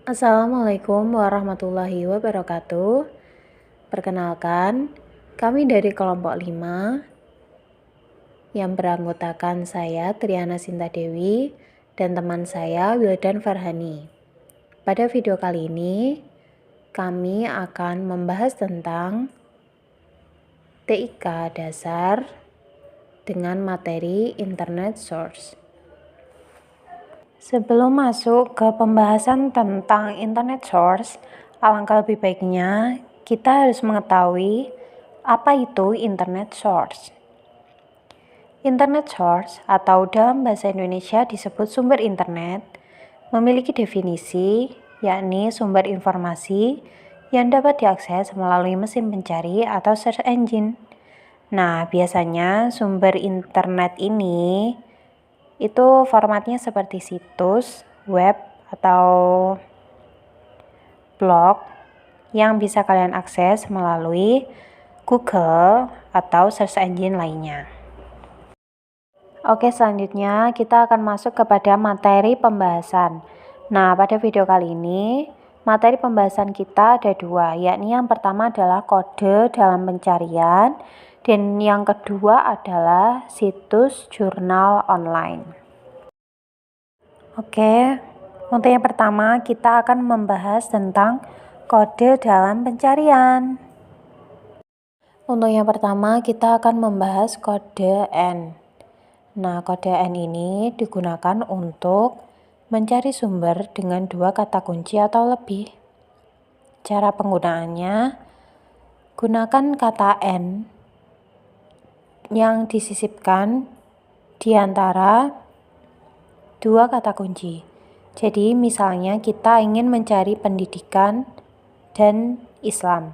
Assalamualaikum warahmatullahi wabarakatuh. Perkenalkan, kami dari kelompok 5 yang beranggotakan saya Triana Sinta Dewi dan teman saya Wildan Farhani. Pada video kali ini, kami akan membahas tentang TIK dasar dengan materi Internet Source. Sebelum masuk ke pembahasan tentang Internet Source, alangkah lebih baiknya kita harus mengetahui apa itu Internet Source. Internet Source atau dalam bahasa Indonesia disebut sumber internet memiliki definisi, yakni sumber informasi yang dapat diakses melalui mesin pencari atau search engine. Nah, biasanya sumber internet ini itu formatnya seperti situs, web, atau blog yang bisa kalian akses melalui Google atau search engine lainnya. Oke, selanjutnya kita akan masuk kepada materi pembahasan. Nah, pada video kali ini, materi pembahasan kita ada dua, yakni yang pertama adalah kode dalam pencarian, dan yang kedua adalah situs jurnal online. Oke, untuk yang pertama kita akan membahas tentang kode dalam pencarian. Untuk yang pertama kita akan membahas kode N. Nah, kode N ini digunakan untuk mencari sumber dengan dua kata kunci atau lebih. Cara penggunaannya, gunakan kata N yang disisipkan di antara dua kata kunci. Jadi misalnya kita ingin mencari pendidikan dan Islam.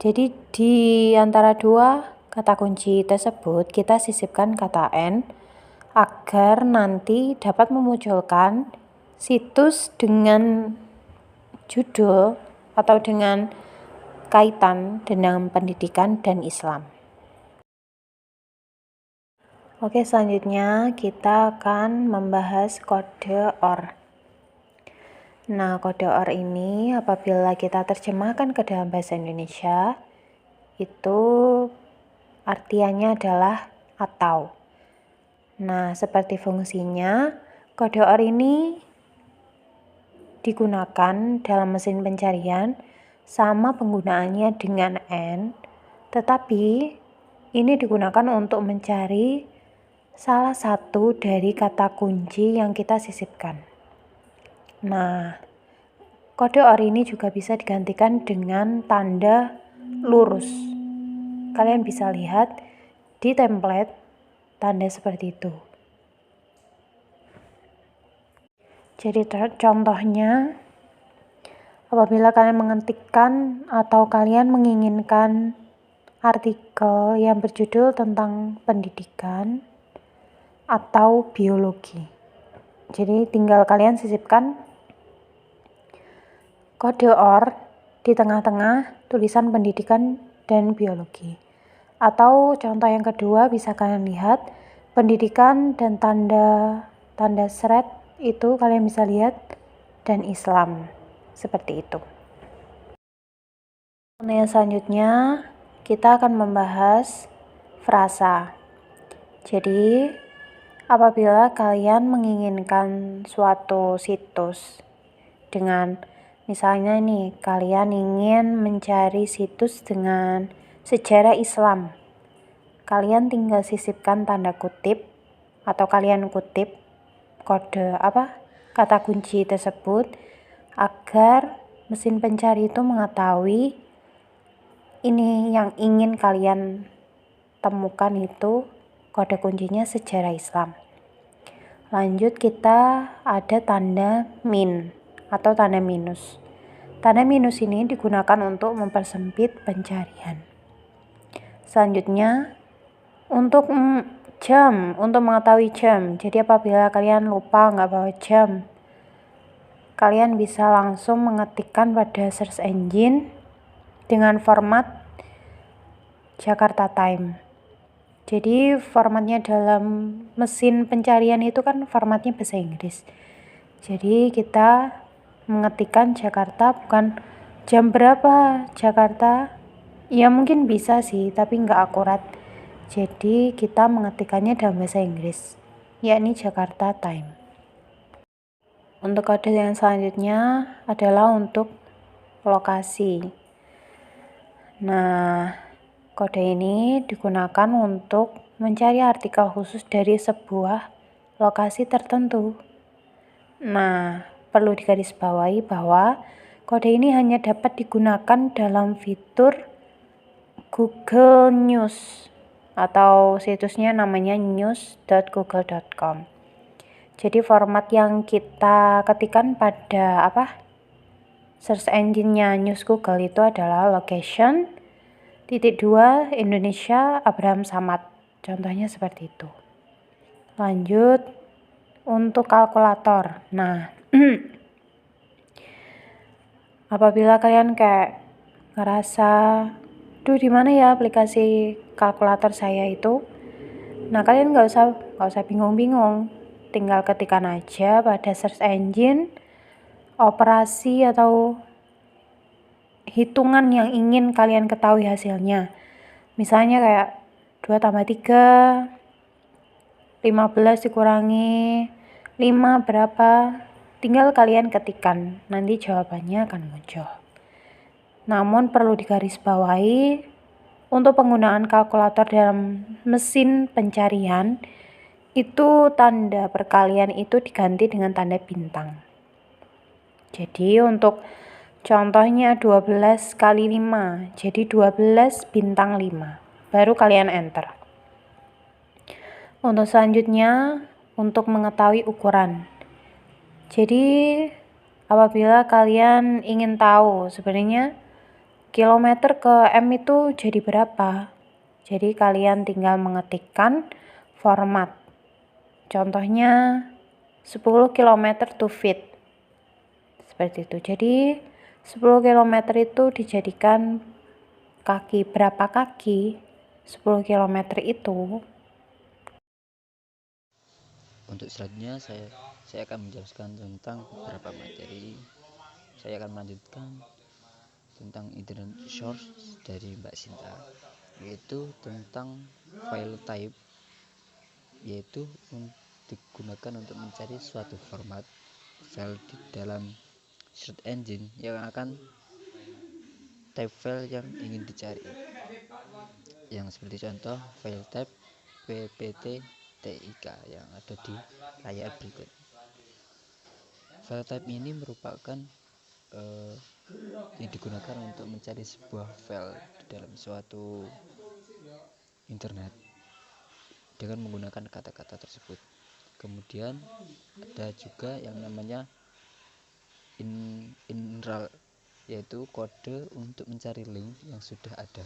Jadi di antara dua kata kunci tersebut kita sisipkan kata N agar nanti dapat memunculkan situs dengan judul atau dengan kaitan dengan pendidikan dan Islam. Oke, selanjutnya kita akan membahas kode OR. Nah, kode OR ini apabila kita terjemahkan ke dalam bahasa Indonesia, itu artiannya adalah atau. Nah, seperti fungsinya, kode OR ini digunakan dalam mesin pencarian sama penggunaannya dengan N, tetapi ini digunakan untuk mencari salah satu dari kata kunci yang kita sisipkan. Nah, kode OR ini juga bisa digantikan dengan tanda lurus. Kalian bisa lihat di template tanda seperti itu. Jadi contohnya, apabila kalian mengetikkan atau kalian menginginkan artikel yang berjudul tentang pendidikan atau biologi. Jadi tinggal kalian sisipkan kode OR di tengah-tengah tulisan pendidikan dan biologi. Atau contoh yang kedua bisa kalian lihat pendidikan dan tanda seret itu kalian bisa lihat dan Islam seperti itu. Yang selanjutnya kita akan membahas frasa. Jadi apabila kalian menginginkan suatu situs dengan misalnya nih, kalian ingin mencari situs dengan sejarah Islam, kalian tinggal sisipkan tanda kutip atau kalian kutip kode kata kunci tersebut agar mesin pencari itu mengetahui ini yang ingin kalian temukan itu kode kuncinya sejarah Islam. Lanjut kita ada tanda min atau tanda minus. Tanda minus ini digunakan untuk mempersempit pencarian. Selanjutnya untuk jam, untuk mengetahui jam. Jadi apabila kalian lupa nggak bawa jam, kalian bisa langsung mengetikkan pada search engine dengan format Jakarta Time. Jadi formatnya dalam mesin pencarian itu kan formatnya bahasa Inggris. Jadi kita mengetikkan Jakarta bukan jam berapa Jakarta. Ya mungkin bisa sih, tapi nggak akurat. Jadi kita mengetikkannya dalam bahasa Inggris, yakni Jakarta Time. Untuk kode yang selanjutnya adalah untuk lokasi. Nah, kode ini digunakan untuk mencari artikel khusus dari sebuah lokasi tertentu. Nah, perlu digarisbawahi bahwa kode ini hanya dapat digunakan dalam fitur Google News atau situsnya namanya news.google.com. Jadi format yang kita ketikkan pada search engine-nya News Google itu adalah location _2 Indonesia Abraham Samad. Contohnya seperti itu. Lanjut untuk kalkulator. Nah, apabila kalian kayak ngerasa di mana ya aplikasi kalkulator saya itu? Nah, kalian nggak usah bingung-bingung. Tinggal ketikkan aja pada search engine operasi atau hitungan yang ingin kalian ketahui hasilnya. Misalnya kayak 2 tambah 3, 15 dikurangi 5 berapa? Tinggal kalian ketikkan, nanti jawabannya akan muncul. Namun perlu digarisbawahi, untuk penggunaan kalkulator dalam mesin pencarian, itu tanda perkalian itu diganti dengan tanda bintang. Jadi untuk contohnya 12 kali 5, jadi 12 bintang 5. Baru kalian enter. Untuk selanjutnya, untuk mengetahui ukuran. Jadi apabila kalian ingin tahu sebenarnya kilometer ke M itu jadi berapa? Jadi kalian tinggal mengetikkan format. Contohnya 10 km to feet. Seperti itu. Jadi 10 km itu dijadikan kaki. Berapa kaki? 10 km itu. Untuk selanjutnya saya akan menjelaskan tentang beberapa materi. Saya akan melanjutkan tentang internet source dari Mbak Sinta, yaitu tentang file type, yaitu digunakan untuk mencari suatu format file di dalam search engine yang akan type file yang ingin dicari, yang seperti contoh file type PPT-TIK yang ada di layar berikut. File type ini merupakan yang digunakan untuk mencari sebuah file di dalam suatu internet dengan menggunakan kata-kata tersebut. Kemudian ada juga yang namanya INRAL, yaitu kode untuk mencari link yang sudah ada.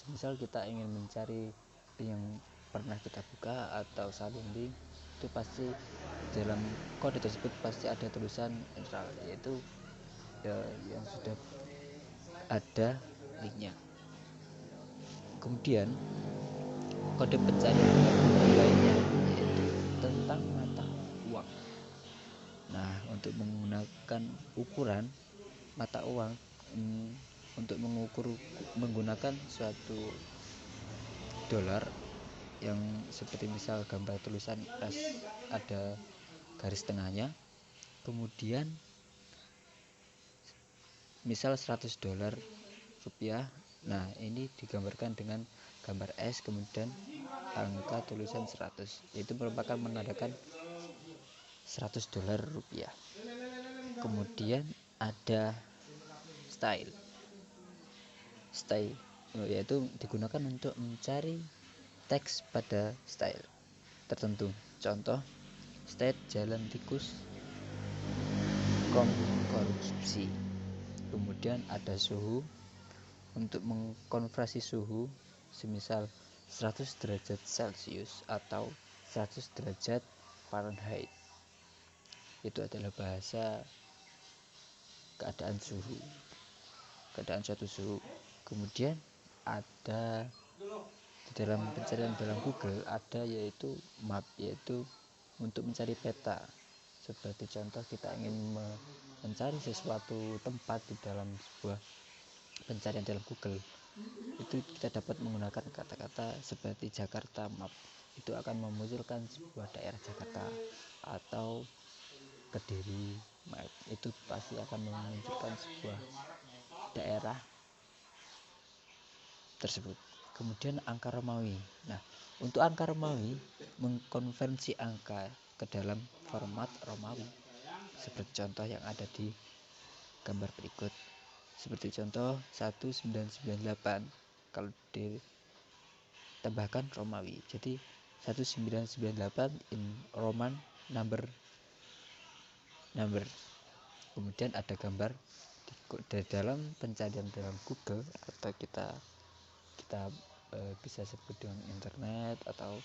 Misal kita ingin mencari link yang pernah kita buka atau salin link, itu pasti dalam kode tersebut pasti ada tulisan INRAL, yaitu yang sudah ada linknya. Kemudian kode pencarian lainnya yaitu tentang mata uang. Nah, untuk menggunakan ukuran mata uang, untuk mengukur menggunakan suatu dolar yang seperti misal gambar tulisan S ada garis tengahnya, kemudian misal 100 dolar rupiah. Nah, ini digambarkan dengan gambar S kemudian angka tulisan 100, itu merupakan menandakan 100 dolar rupiah. Kemudian ada style, yaitu digunakan untuk mencari teks pada style tertentu. Contoh, style jalan tikus korupsi. Kemudian ada suhu, untuk mengkonversi suhu semisal 100 derajat Celcius atau 100 derajat Fahrenheit. Itu adalah bahasa keadaan suatu suhu. Kemudian ada di dalam pencarian dalam Google ada yaitu map, yaitu untuk mencari peta. Seperti contoh kita ingin mencari sesuatu tempat di dalam sebuah pencarian dalam Google, itu kita dapat menggunakan kata-kata seperti Jakarta Map. Itu akan memunculkan sebuah daerah Jakarta, atau Kediri Map. Itu pasti akan memunculkan sebuah daerah tersebut. Kemudian angka Romawi. Nah, untuk angka Romawi mengkonversi angka ke dalam format Romawi, seperti contoh yang ada di gambar berikut. Seperti contoh 1998 kalau ditambahkan Romawi. Jadi 1998 in Roman number. Kemudian ada gambar di dalam pencarian dalam Google, atau kita bisa sebut dengan internet atau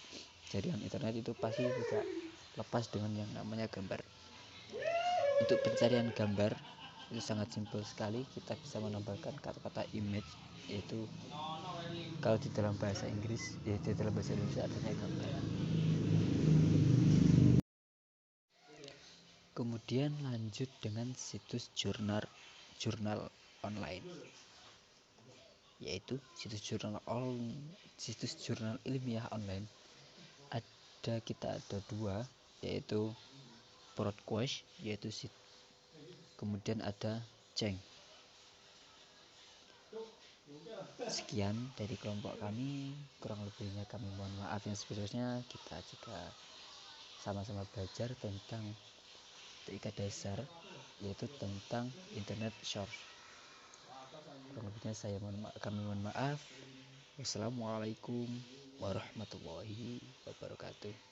jaringan internet, itu pasti tidak lepas dengan yang namanya gambar. Untuk pencarian gambar itu sangat simpel sekali, kita bisa menambahkan kata-kata image, yaitu kalau di dalam bahasa Inggris, di dalam bahasa Indonesia artinya gambar. Kemudian lanjut dengan situs jurnal online, yaitu situs jurnal ilmiah online. Kita ada dua, yaitu Broadquest, yaitu kemudian ada Ceng. Sekian dari kelompok kami, kurang lebihnya kami mohon maaf yang sebesar-besarnya. Kita juga sama-sama belajar tentang TIK dasar, yaitu tentang internet source. Kurang lebihnya kami mohon maaf. Wassalamualaikum warahmatullahi wabarakatuh.